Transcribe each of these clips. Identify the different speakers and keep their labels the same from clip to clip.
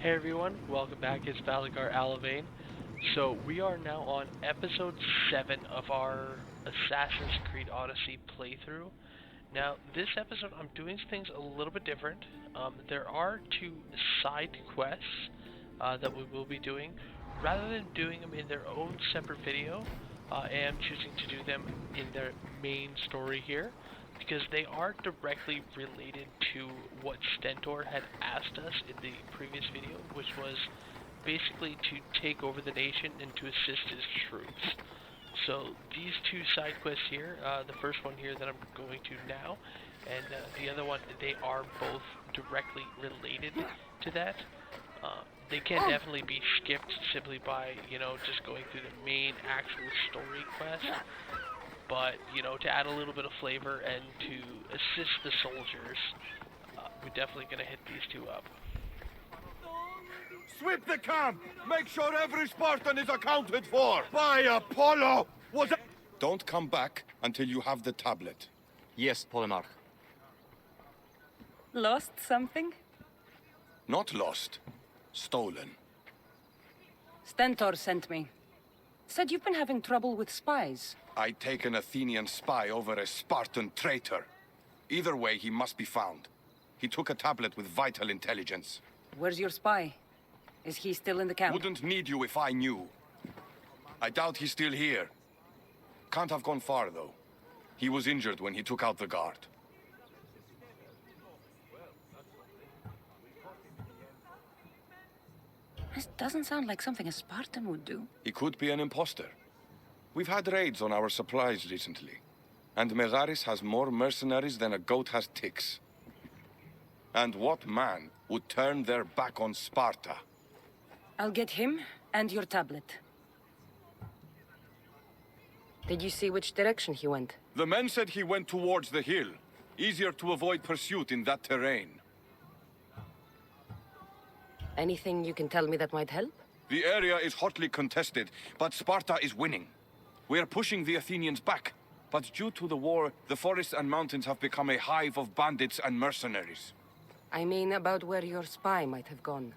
Speaker 1: Hey everyone, welcome back. It's Valagar Aloevain. So we are now on episode 7 of our Assassin's Creed Odyssey playthrough. Now, this episode I'm doing things a little bit different. There are two side quests that we will be doing. Rather than doing them in their own separate video, I am choosing to do them in their main story here, because they are directly related to what Stentor had asked us in the previous video, which was basically to take over the nation and to assist his troops. So these two side quests here, the first one here that I'm going to now, and the other one, they are both directly related to that. They can definitely be skipped simply by, just going through the main actual story quest. But, to add a little bit of flavor and to assist the soldiers, we're definitely going to hit these two up.
Speaker 2: Sweep the camp! Make sure every Spartan is accounted for! By Apollo! Was it— Don't come back until you have the tablet.
Speaker 3: Yes, Polemarch.
Speaker 4: Lost something?
Speaker 2: Not lost. Stolen.
Speaker 4: Stentor sent me. Said you've been having trouble with spies.
Speaker 2: I take an Athenian spy over a Spartan traitor. Either way, he must be found. He took a tablet with vital intelligence.
Speaker 4: Where's your spy? Is he still in the camp?
Speaker 2: Wouldn't need you if I knew. I doubt he's still here. Can't have gone far, though. He was injured when he took out the guard.
Speaker 4: This doesn't sound like something a Spartan would do.
Speaker 2: He could be an imposter. We've had raids on our supplies recently. And Megaris has more mercenaries than a goat has ticks. And what man would turn their back on Sparta?
Speaker 4: I'll get him and your tablet. Did you see which direction he went?
Speaker 2: The men said he went towards the hill. Easier to avoid pursuit in that terrain.
Speaker 4: Anything you can tell me that might help?
Speaker 2: The area is hotly contested, but Sparta is winning. We are pushing the Athenians back, but due to the war, the forests and mountains have become a hive of bandits and mercenaries.
Speaker 4: I mean about where your spy might have gone.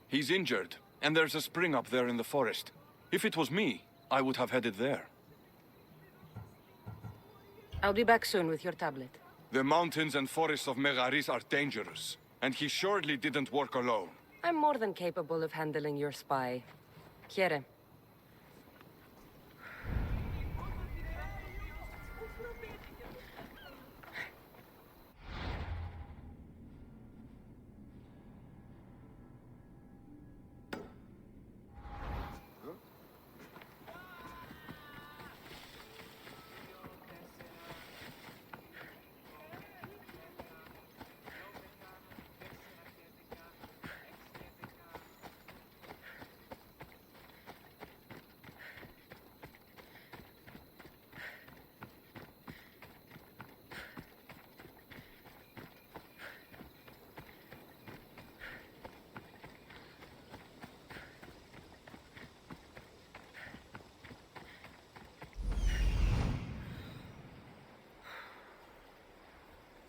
Speaker 2: He's injured, and there's a spring up there in the forest. If it was me, I would have headed there.
Speaker 4: I'll be back soon with your tablet.
Speaker 2: The mountains and forests of Megaris are dangerous, and he surely didn't work alone.
Speaker 4: I'm more than capable of handling your spy. Here.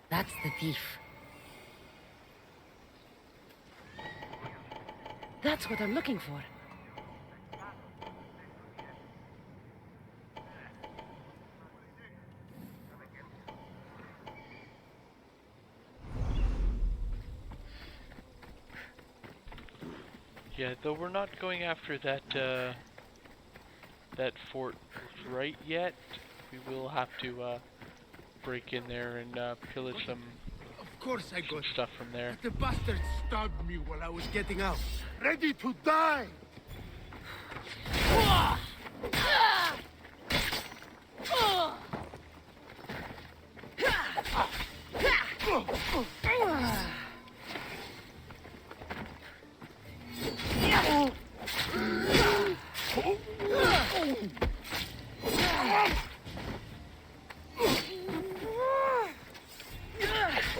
Speaker 4: That's the thief. That's what I'm looking for.
Speaker 1: Yeah, though we're not going after that fort right yet. We will have to break in there and pillage some
Speaker 5: Of course I got
Speaker 1: stuff from there.
Speaker 5: but the bastard stabbed me while I was getting out. Ready to die!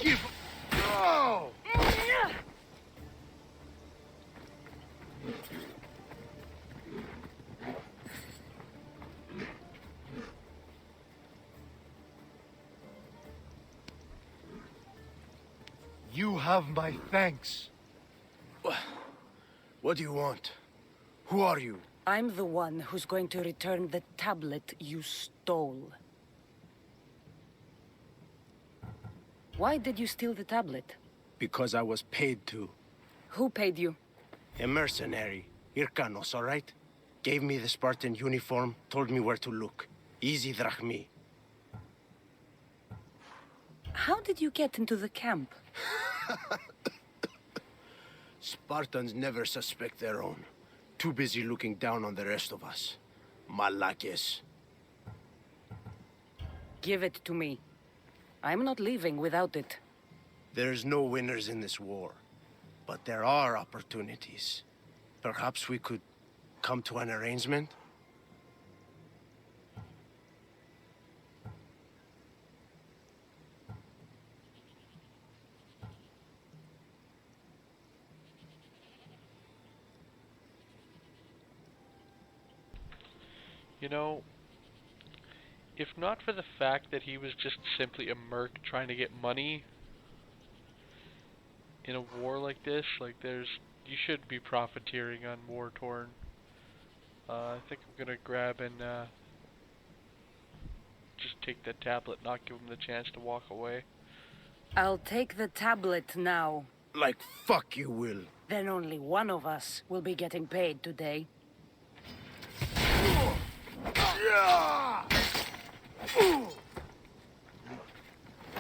Speaker 5: Give... Oh! You have my thanks. What do you want? Who are you?
Speaker 4: I'm the one who's going to return the tablet you stole. Why did you steal the tablet?
Speaker 5: Because I was paid to.
Speaker 4: Who paid you?
Speaker 5: A mercenary. Irkanos, all right? Gave me the Spartan uniform, told me where to look. Easy drachmi.
Speaker 4: How did you get into the camp?
Speaker 5: Spartans never suspect their own. Too busy looking down on the rest of us. Malakes.
Speaker 4: Give it to me. I'm not leaving without it.
Speaker 5: There's no winners in this war. But there are opportunities. Perhaps we could come to an arrangement?
Speaker 1: You know, if not for the fact that he was just simply a merc trying to get money in a war like this, you should be profiteering on war torn. I think I'm gonna grab and just take the tablet, not give him the chance to walk away.
Speaker 4: I'll take the tablet now.
Speaker 5: Like fuck you will.
Speaker 4: Then only one of us will be getting paid today.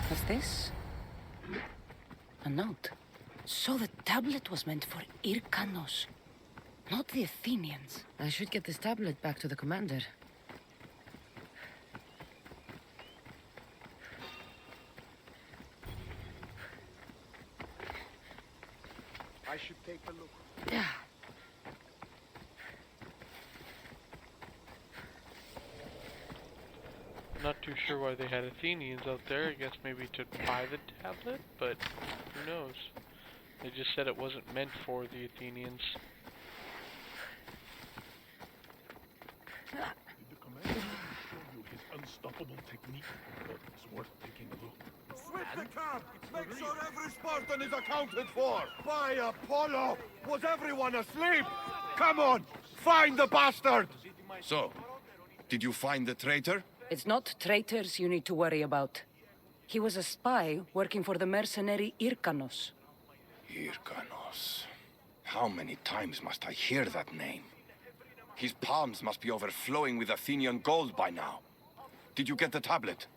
Speaker 4: What's this? A note. So the tablet was meant for Irkanos, not the Athenians. I should get this tablet back to the commander.
Speaker 5: I should take a look.
Speaker 4: Yeah.
Speaker 1: Not too sure why they had Athenians out there. I guess maybe to buy the tablet, but who knows? They just said it wasn't meant for the Athenians.
Speaker 3: Did the commander show you his unstoppable technique? It's worth taking a look.
Speaker 2: Sweep the camp! Make sure every Spartan is accounted for! By Apollo! Was everyone asleep? Come on! Find the bastard! So, did you find the traitor?
Speaker 4: It's not traitors you need to worry about. He was a spy working for the mercenary Irkanos.
Speaker 2: Irkanos. How many times must I hear that name? His palms must be overflowing with Athenian gold by now. Did you get the tablet?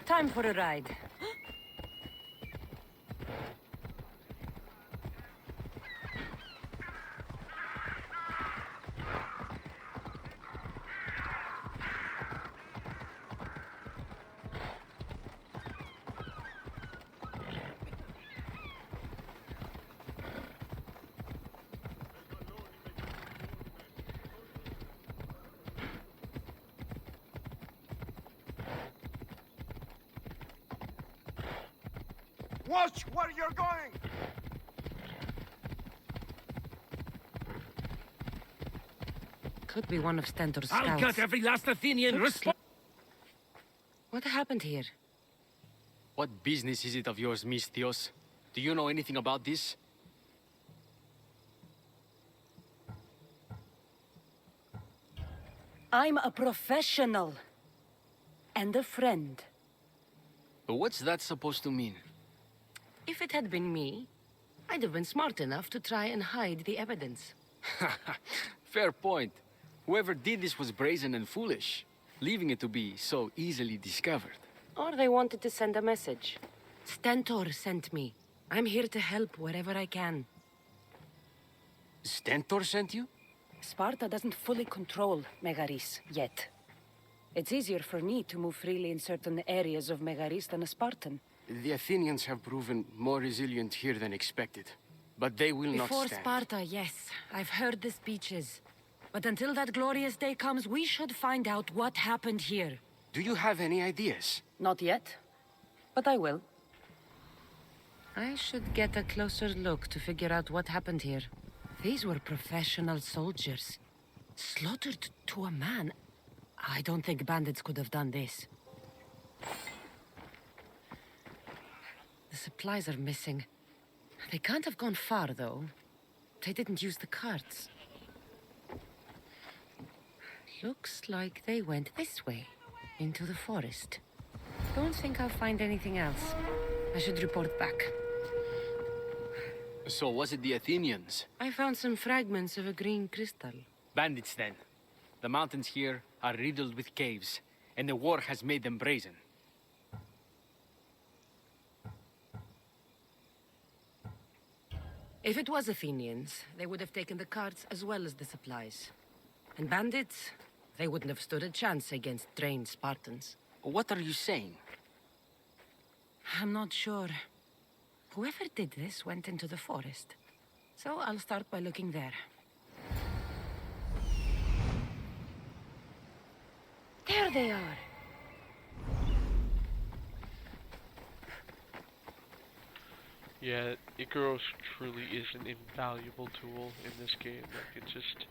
Speaker 4: Time for a ride.
Speaker 2: Watch where you're going!
Speaker 4: Could be one of Stentor's
Speaker 3: I'll
Speaker 4: scouts.
Speaker 3: cut every last Athenian
Speaker 4: What happened here?
Speaker 6: What business is it of yours, Misthios? Do you know anything about this?
Speaker 4: I'm a professional. And a friend.
Speaker 6: But what's that supposed to mean?
Speaker 4: If it had been me, I'd have been smart enough to try and hide the evidence.
Speaker 6: Fair point. Whoever did this was brazen and foolish, leaving it to be so easily discovered.
Speaker 4: Or they wanted to send a message. Stentor sent me. I'm here to help wherever I can.
Speaker 6: Stentor sent you?
Speaker 4: Sparta doesn't fully control Megaris yet. It's easier for me to move freely in certain areas of Megaris than a Spartan.
Speaker 6: The Athenians have proven more resilient here than expected. But they will not
Speaker 4: Before
Speaker 6: stand.
Speaker 4: Sparta, yes. I've heard the speeches. But until that glorious day comes, we should find out what happened here.
Speaker 6: Do you have any ideas?
Speaker 4: Not yet. but I will. I should get a closer look to figure out what happened here. These were professional soldiers. Slaughtered to a man. I don't think bandits could have done this. The supplies are missing. They can't have gone far, though. They didn't use the carts. Looks like they went this way, into the forest. Don't think I'll find anything else. I should report back.
Speaker 6: So was it the Athenians?
Speaker 4: I found some fragments of a green crystal.
Speaker 6: Bandits, then. The mountains here are riddled with caves, and the war has made them brazen.
Speaker 4: If it was Athenians, they would have taken the carts as well as the supplies. And bandits, they wouldn't have stood a chance against trained Spartans.
Speaker 6: What are you saying?
Speaker 4: I'm not sure. Whoever did this went into the forest. So I'll start by looking there. There they are!
Speaker 1: Yeah, Icaros truly is an invaluable tool in this game. Like, it just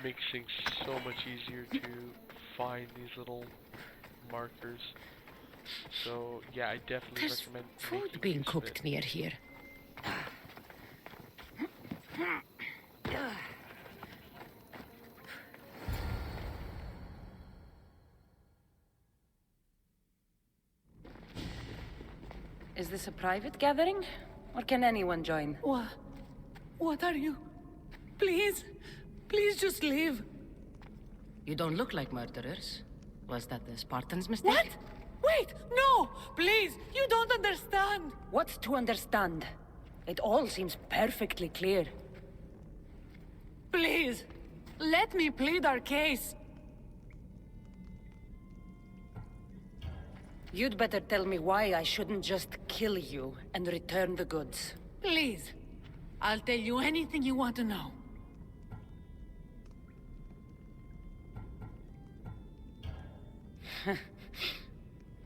Speaker 1: makes things so much easier to find these little markers. So, yeah, I definitely
Speaker 4: There's
Speaker 1: recommend
Speaker 4: food
Speaker 1: making
Speaker 4: being
Speaker 1: use of
Speaker 4: cooked
Speaker 1: it.
Speaker 4: near here. Is this a private gathering? Or can anyone join?
Speaker 7: What are you? Please, please just leave.
Speaker 4: You don't look like murderers. Was that the Spartans' mistake?
Speaker 7: What? Wait, no! Please, you don't understand.
Speaker 4: What's to understand? It all seems perfectly clear.
Speaker 7: Please, let me plead our case.
Speaker 4: You'd better tell me why I shouldn't just kill you and return the goods.
Speaker 7: Please, I'll tell you anything you want to know.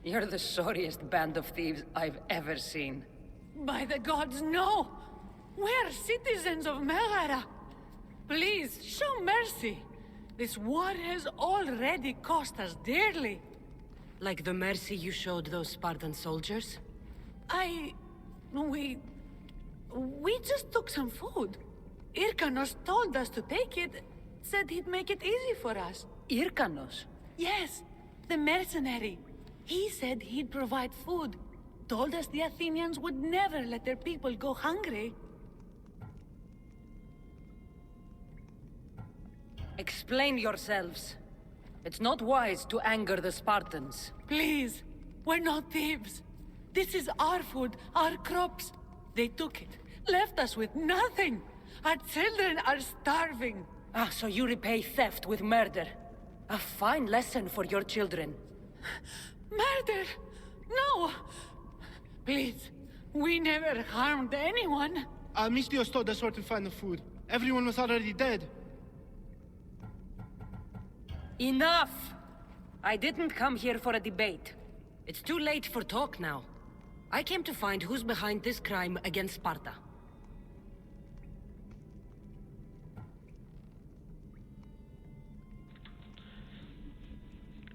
Speaker 4: You're the sorriest band of thieves I've ever seen.
Speaker 7: By the gods, no! We're citizens of Megara. Please, show mercy. This war has already cost us dearly.
Speaker 4: Like the mercy you showed those Spartan soldiers?
Speaker 7: We just took some food. Irkanos told us to take it, said he'd make it easy for us.
Speaker 4: Irkanos?
Speaker 7: Yes, the mercenary. He said he'd provide food. Told us the Athenians would never let their people go hungry.
Speaker 4: Explain yourselves. It's not wise to anger the Spartans.
Speaker 7: Please, we're not thieves. This is our food, our crops. They took it, left us with nothing. Our children are starving.
Speaker 4: Ah, so you repay theft with murder. A fine lesson for your children.
Speaker 7: Murder? No! Please, we never harmed anyone.
Speaker 5: Mistios told us where to find the food. Everyone was already dead.
Speaker 4: Enough! I didn't come here for a debate. It's too late for talk now. I came to find who's behind this crime against Sparta.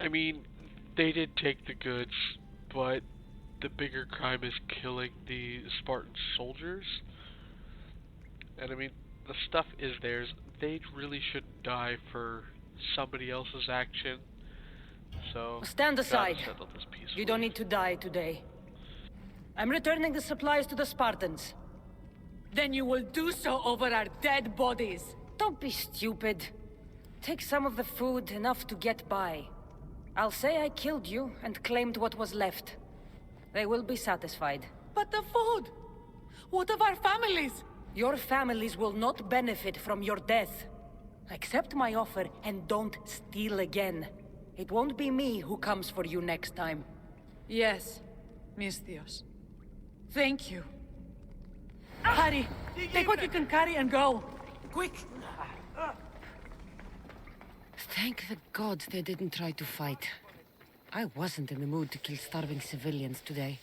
Speaker 1: I mean, they did take the goods, but the bigger crime is killing the Spartan soldiers. And I mean, the stuff is theirs. They really shouldn't die for somebody else's action. So,
Speaker 4: Stand
Speaker 1: gotta
Speaker 4: aside.
Speaker 1: settle this peacefully.
Speaker 4: You don't need to die today. I'm returning the supplies to the Spartans.
Speaker 7: Then you will do so over our dead bodies.
Speaker 4: Don't be stupid. Take some of the food, enough to get by. I'll say I killed you and claimed what was left. They will be satisfied.
Speaker 7: But the food? What of our families?
Speaker 4: Your families will not benefit from your death. Accept my offer and don't steal again. It won't be me who comes for you next time.
Speaker 7: Yes, Mistios. Thank you. Hurry! Take what you can carry and go! Quick!
Speaker 4: Thank the gods they didn't try to fight. I wasn't in the mood to kill starving civilians today.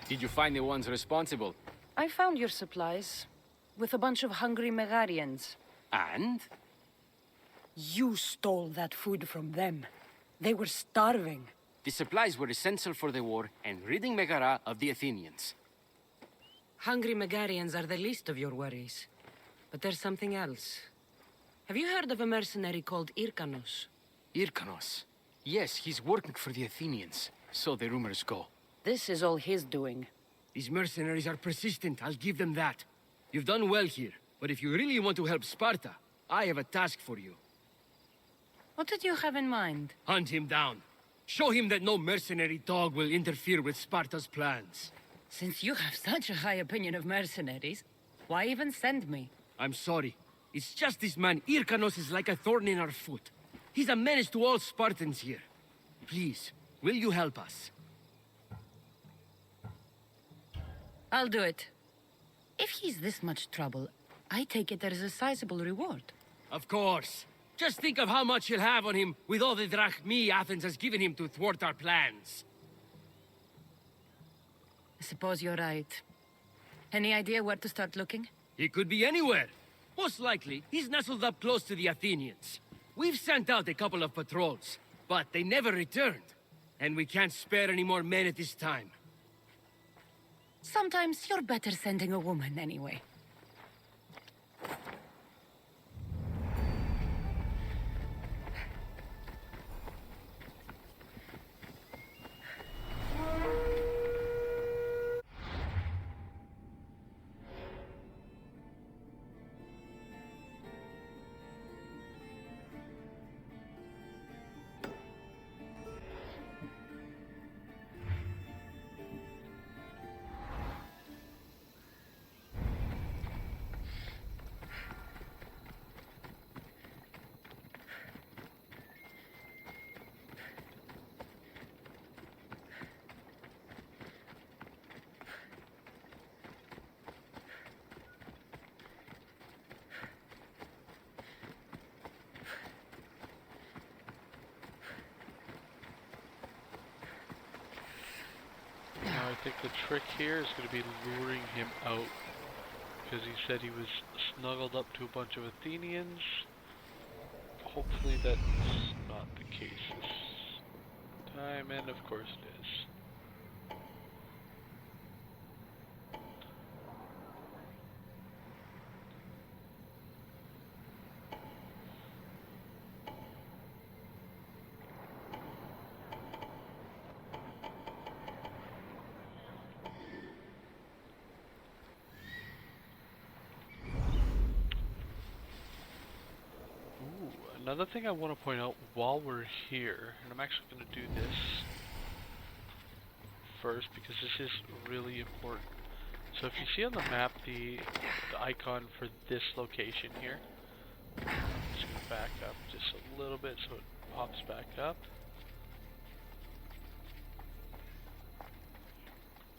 Speaker 6: Did you find the ones responsible?
Speaker 4: I found your supplies, with a bunch of hungry Megarians.
Speaker 6: And?
Speaker 4: You stole that food from them. They were starving.
Speaker 6: The supplies were essential for the war and ridding Megara of the Athenians.
Speaker 4: Hungry Megarians are the least of your worries. But there's something else. Have you heard of a mercenary called Irkanos?
Speaker 6: Irkanos. Yes, he's working for the Athenians. So the rumors go.
Speaker 4: This is all his doing.
Speaker 8: These mercenaries are persistent, I'll give them that. You've done well here, but if you really want to help Sparta, I have a task for you.
Speaker 4: What did you have in mind?
Speaker 8: Hunt him down. Show him that no mercenary dog will interfere with Sparta's plans.
Speaker 4: Since you have such a high opinion of mercenaries, why even send me?
Speaker 8: I'm sorry. It's just this man Irkanos is like a thorn in our foot. He's a menace to all Spartans here. Please, will you help us?
Speaker 4: I'll do it. If he's this much trouble, I take it there is a sizable reward.
Speaker 8: Of course. Just think of how much he'll have on him with all the drachmi Athens has given him to thwart our plans.
Speaker 4: I suppose you're right. Any idea where to start looking?
Speaker 8: He could be anywhere. Most likely, he's nestled up close to the Athenians. We've sent out a couple of patrols, but they never returned. And we can't spare any more men at this time.
Speaker 4: Sometimes you're better sending a woman anyway.
Speaker 1: I think the trick here is going to be luring him out, because he said he was snuggled up to a bunch of Athenians. Hopefully that's not the case this time, and of course it is. Another thing I want to point out while we're here, and I'm actually going to do this first because this is really important. So if you see on the map the icon for this location here, I'm just going to back up just a little bit so it pops back up.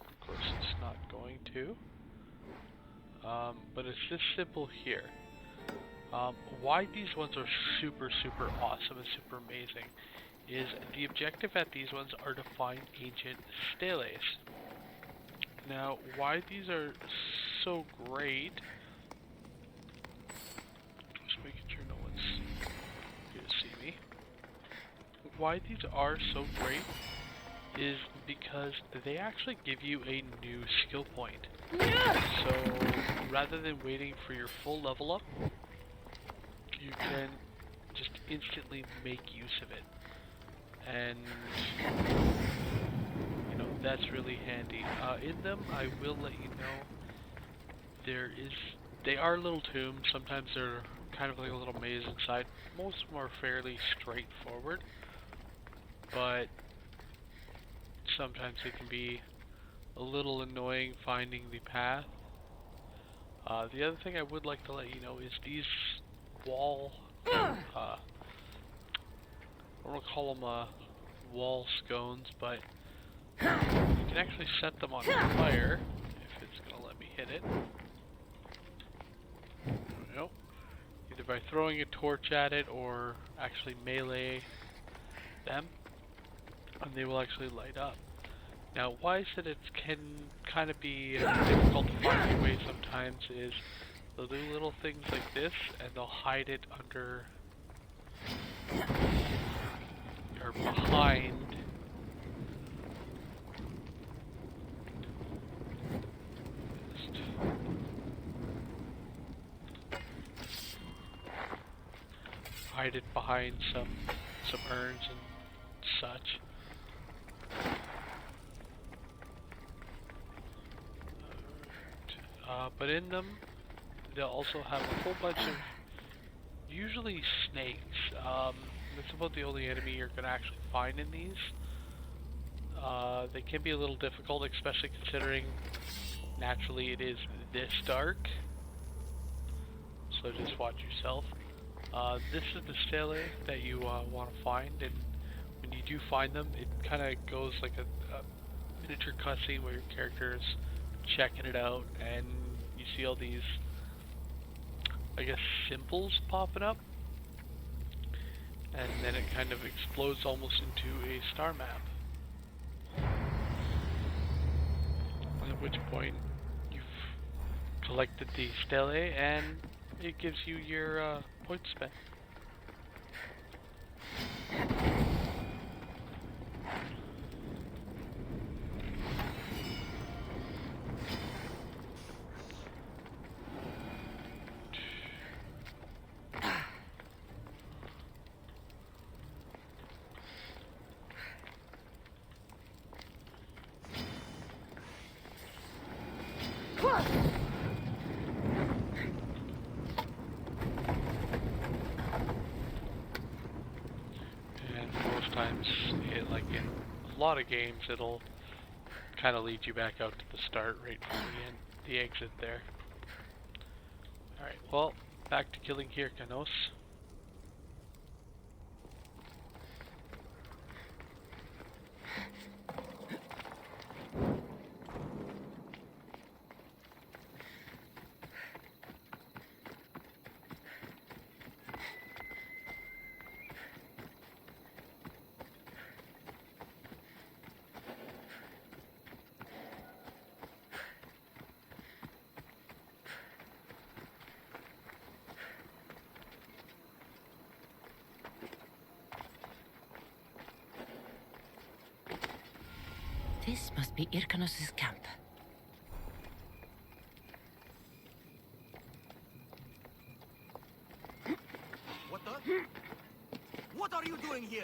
Speaker 1: Of course it's not going to, but it's this simple here. Why these ones are super awesome and super amazing is the objective at these ones are to find ancient steles. Now, why these are so great, just making sure no one's here to see me. Why these are so great is because they actually give you a new skill point. So, rather than waiting for your full level up, you can just instantly make use of it. and you know that's really handy. In them, I will let you know they are little tombs. Sometimes they're kind of like a little maze inside. Most of them are fairly straightforward, but sometimes it can be a little annoying finding the path. The other thing I would like to let you know is these wall, I don't want to call them wall scones, but you can actually set them on fire if it's going to let me hit it. Nope. Either by throwing a torch at it or actually melee them, and they will actually light up. Now, why I said it can kind of be difficult to find your way sometimes is they'll do little things like this, and they'll hide it under or behind hide it behind some urns and such. But in them, they'll also have a whole bunch of, usually snakes. That's about the only enemy you're going to actually find in these. They can be a little difficult, especially considering naturally it is this dark. So just watch yourself. This is the stele that you want to find, and when you do find them, it kind of goes like a miniature cutscene where your character is checking it out, and you see all these, I guess, symbols popping up, and then it kind of explodes almost into a star map. At which point you've collected the stele, and it gives you your points spent. Times, like in a lot of games, it'll kind of lead you back out to the start right from the exit there. Alright, well, back to killing Hyrcanos.
Speaker 4: This must be Hyrcanos' camp.
Speaker 9: What the? What are you doing here?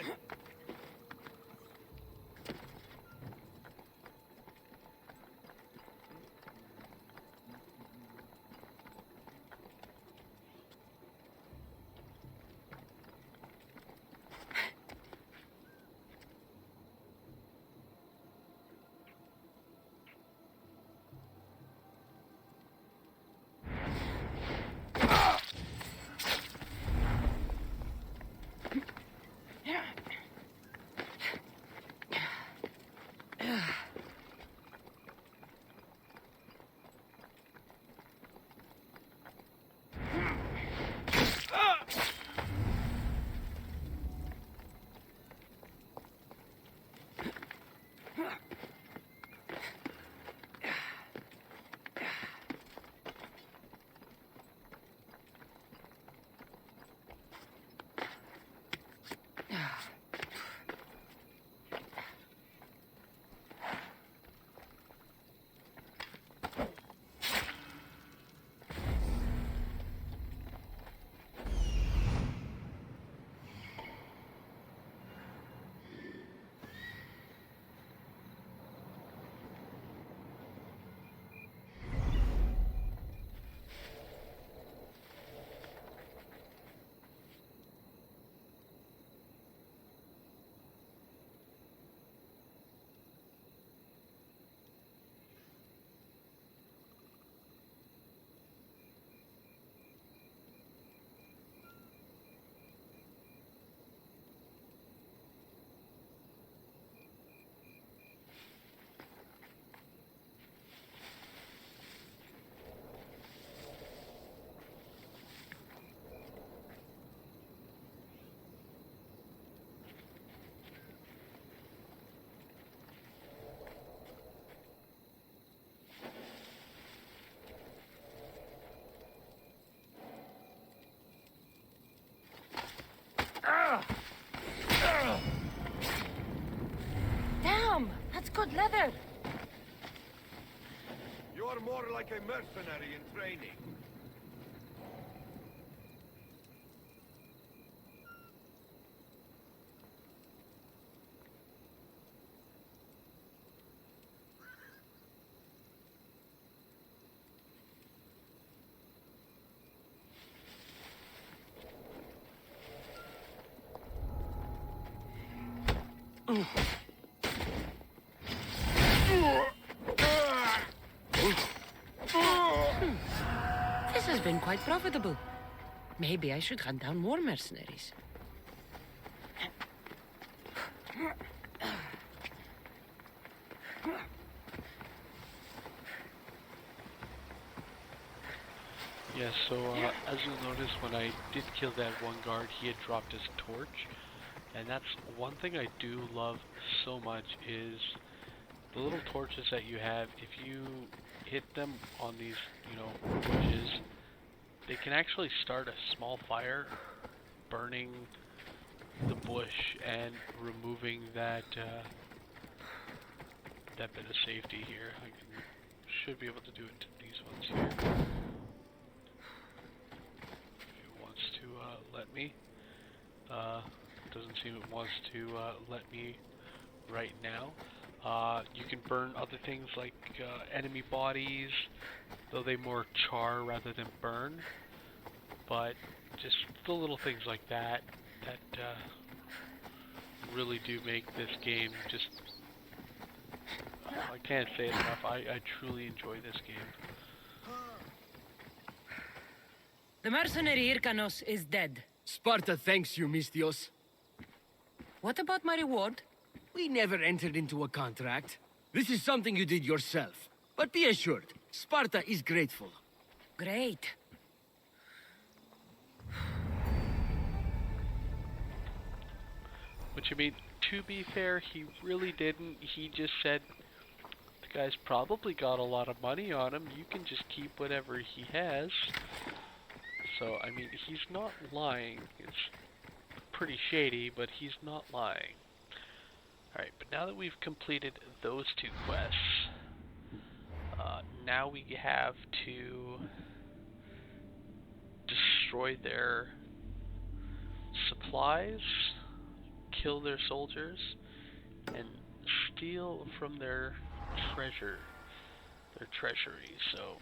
Speaker 4: Damn! That's good leather.
Speaker 2: You're more like a mercenary in training.
Speaker 4: This has been quite profitable. Maybe I should hunt down more mercenaries.
Speaker 1: Yeah, so as you'll notice, when I did kill that one guard, he had dropped his torch. And that's one thing I do love so much is the little torches that you have. If you hit them on these, bushes, they can actually start a small fire, burning the bush and removing that that bit of safety here. Should be able to do it to these ones here. If it wants to let me. Doesn't seem it wants to let me right now. You can burn other things like enemy bodies, though they more char rather than burn. But just the little things like that really do make this game just... I can't say it enough. I truly enjoy this game.
Speaker 4: The mercenary Hyrcanos is dead.
Speaker 8: Sparta thanks you, Mystios.
Speaker 4: What about my reward?
Speaker 8: We never entered into a contract. This is something you did yourself. But be assured, Sparta is grateful.
Speaker 4: Great.
Speaker 1: Which, I mean, to be fair, he really didn't. He just said, the guy's probably got a lot of money on him. You can just keep whatever he has. So, I mean, he's not lying. It's pretty shady, but he's not lying. Alright, but now that we've completed those two quests, now we have to destroy their supplies, kill their soldiers, and steal from their treasury. So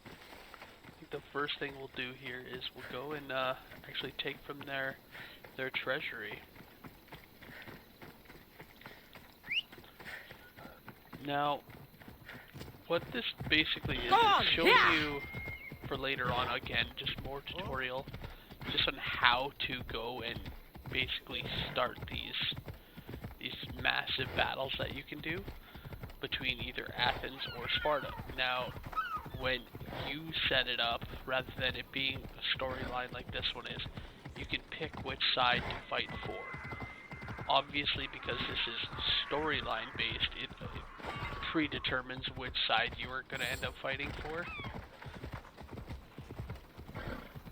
Speaker 1: I think the first thing we'll do here is we'll go and actually take from their treasury. Now, what this basically is showing you for later on, again, just more tutorial, just on how to go and basically start these massive battles that you can do between either Athens or Sparta. Now, when you set it up, rather than it being a storyline like this one is, you can pick which side to fight for. Obviously, because this is storyline based, it predetermines which side you are going to end up fighting for,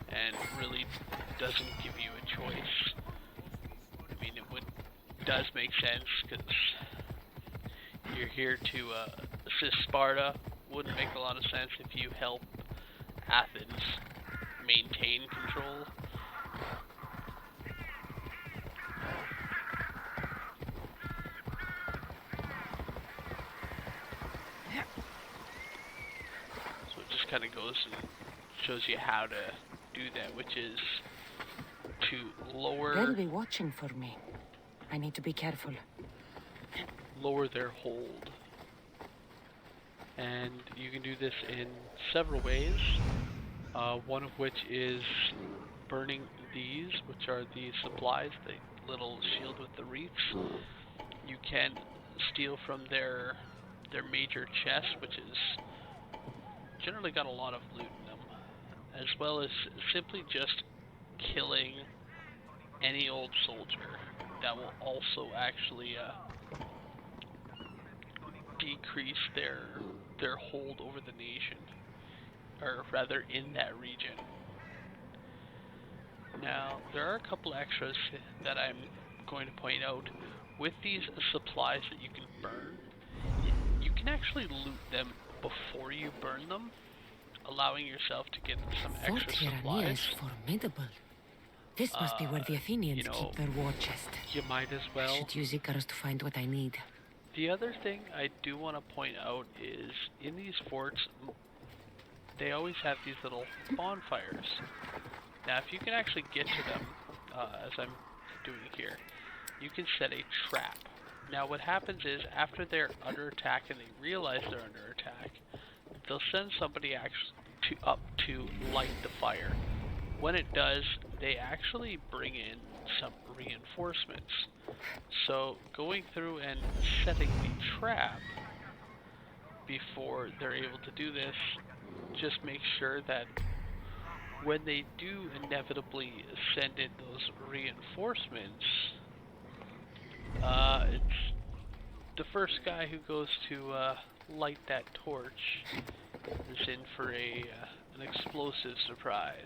Speaker 1: and really doesn't give you a choice. I mean, it does make sense because you're here to assist Sparta. Wouldn't make a lot of sense if you help Athens maintain control. So it just kind of goes and shows you how to do that, which is to lower...
Speaker 4: They'll be watching for me. I need to be careful.
Speaker 1: Lower their hold. And you can do this in several ways. One of which is burning these, which are the supplies, the little shield with the wreaths. You can steal from their major chest, which is generally got a lot of loot in them, as well as simply just killing any old soldier. That will also actually decrease their hold over the nation, or rather in that region. Now, there are a couple extras that I'm going to point out. with these supplies that you can burn, you can actually loot them before you burn them, allowing yourself to get some
Speaker 4: Fort
Speaker 1: extra
Speaker 4: Hirania is
Speaker 1: supplies.
Speaker 4: formidable. This must be where the Athenians keep their war chest.
Speaker 1: You might as
Speaker 4: I
Speaker 1: well.
Speaker 4: should use Icarus to find what I need.
Speaker 1: The other thing I do want to point out is in these forts, they always have these little bonfires. Now, if you can actually get to them, as I'm doing here, you can set a trap. Now, what happens is, after they're under attack and they realize they're under attack, they'll send somebody up to light the fire. When it does, they actually bring in some reinforcements. So, going through and setting the trap before they're able to do this, just make sure that when they do inevitably send in those reinforcements, it's the first guy who goes to light that torch is in for an explosive surprise.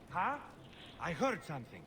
Speaker 9: Huh? I heard something.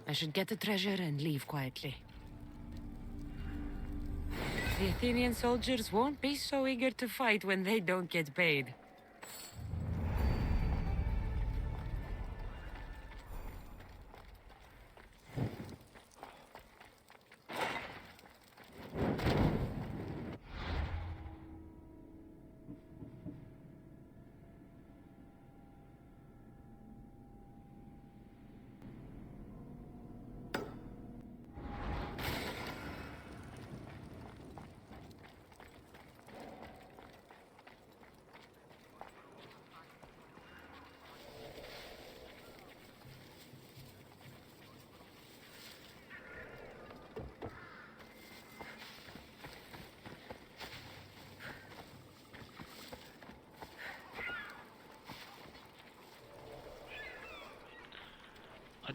Speaker 4: I should get the treasure and leave quietly. The Athenian soldiers won't be so eager to fight when they don't get paid.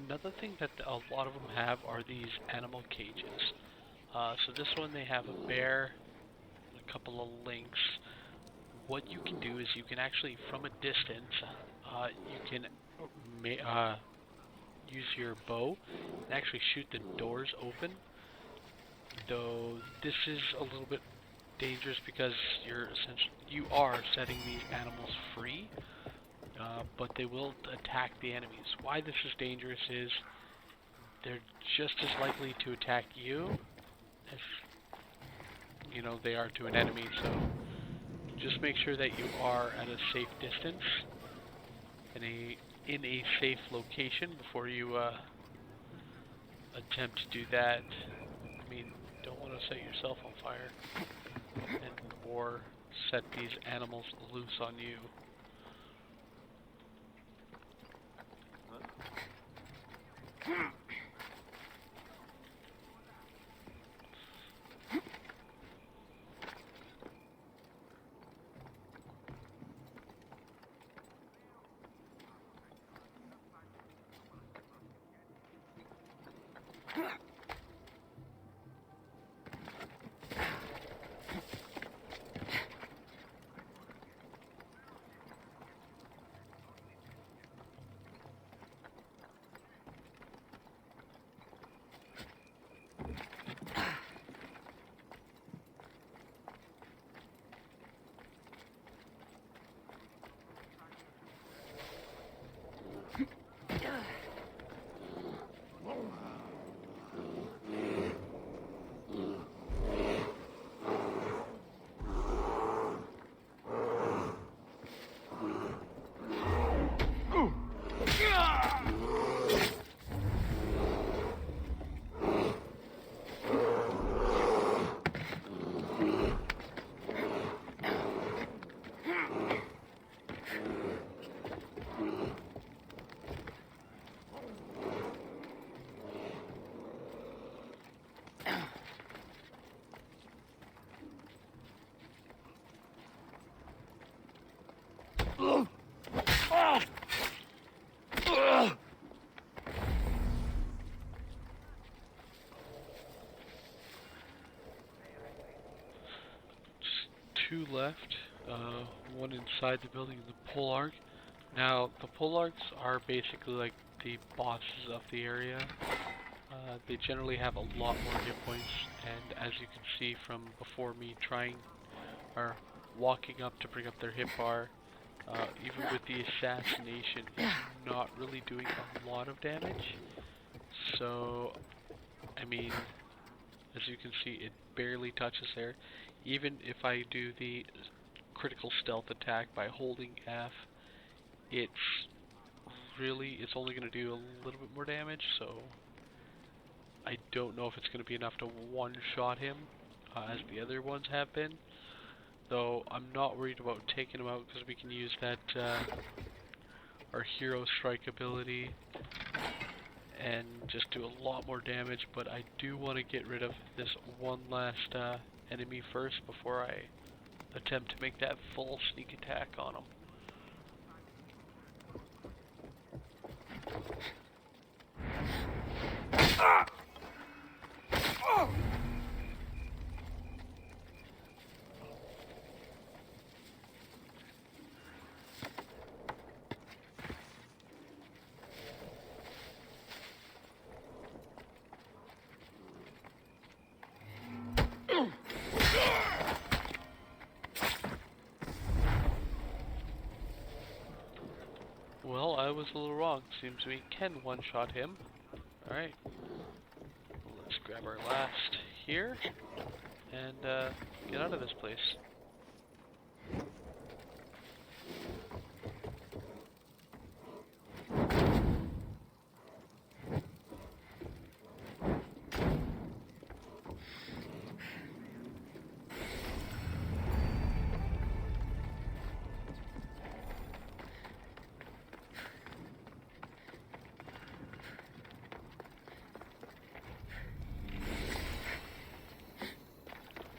Speaker 1: another thing that a lot of them have are these animal cages. So this one they have a bear, a couple of lynx. What you can do is you can actually, from a distance, you can use your bow and actually shoot the doors open. Though this is a little bit dangerous because you are setting these animals free, but they will attack the enemies. Why this is dangerous is they're just as likely to attack you as they are to an enemy. So just make sure that you are at a safe distance in a safe location before you attempt to do that. I mean, don't want to set yourself on fire or set these animals loose on you. Two left, one inside the building in the polearch. Now, the polearchs are basically like the bosses of the area. They generally have a lot more hit points, and as you can see from before me walking up to bring up their hit bar, even with the assassination, it's not really doing a lot of damage. So, I mean, as you can see, it barely touches there. Even if I do the critical stealth attack by holding F, it's only going to do a little bit more damage, so I don't know if it's going to be enough to one-shot him, as the other ones have been. Though I'm not worried about taking him out because we can use that, our hero strike ability, and just do a lot more damage. But I do want to get rid of this one last enemy first before I attempt to make that full sneak attack on him. Well, I was a little wrong. Seems we can one-shot him. Alright. Let's grab our last here and get out of this place.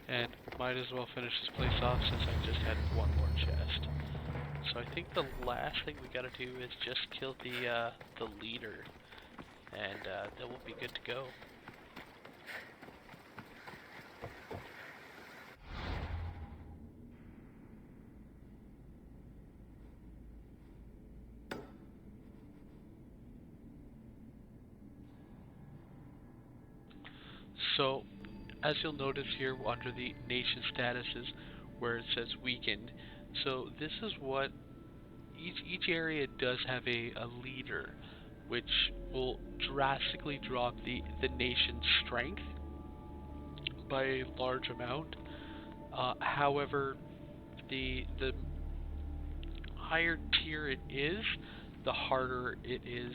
Speaker 1: And might as well finish this place off since I just had one more chest. So I think the last thing we gotta do is just kill the leader. and then we'll be good to go. So, as you'll notice here under the nation statuses where it says weakened, so this is what each area does have a leader, which will drastically drop the nation's strength by a large amount. However, the higher tier it is, the harder it is.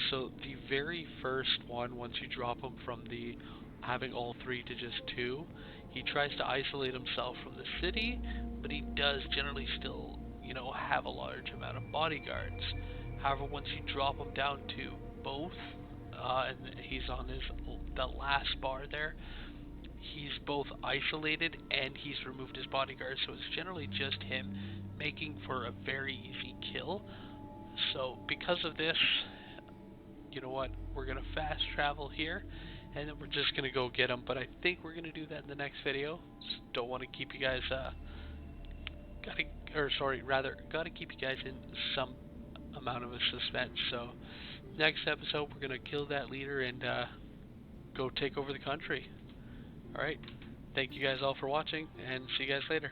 Speaker 1: So the very first one, once you drop him from the having all three to just two, he tries to isolate himself from the city, but he does generally still, you know, have a large amount of bodyguards. However, once you drop him down to both, and he's on the last bar there, he's both isolated and he's removed his bodyguards, so it's generally just him, making for a very easy kill. So because of this, you know what, we're gonna fast travel here, and then we're just gonna go get him. But I think we're gonna do that in the next video. Just don't want to keep you guys gotta keep you guys in some amount of a suspense. So next episode we're gonna kill that leader and go take over the country. Alright, thank you guys all for watching, and see you guys later.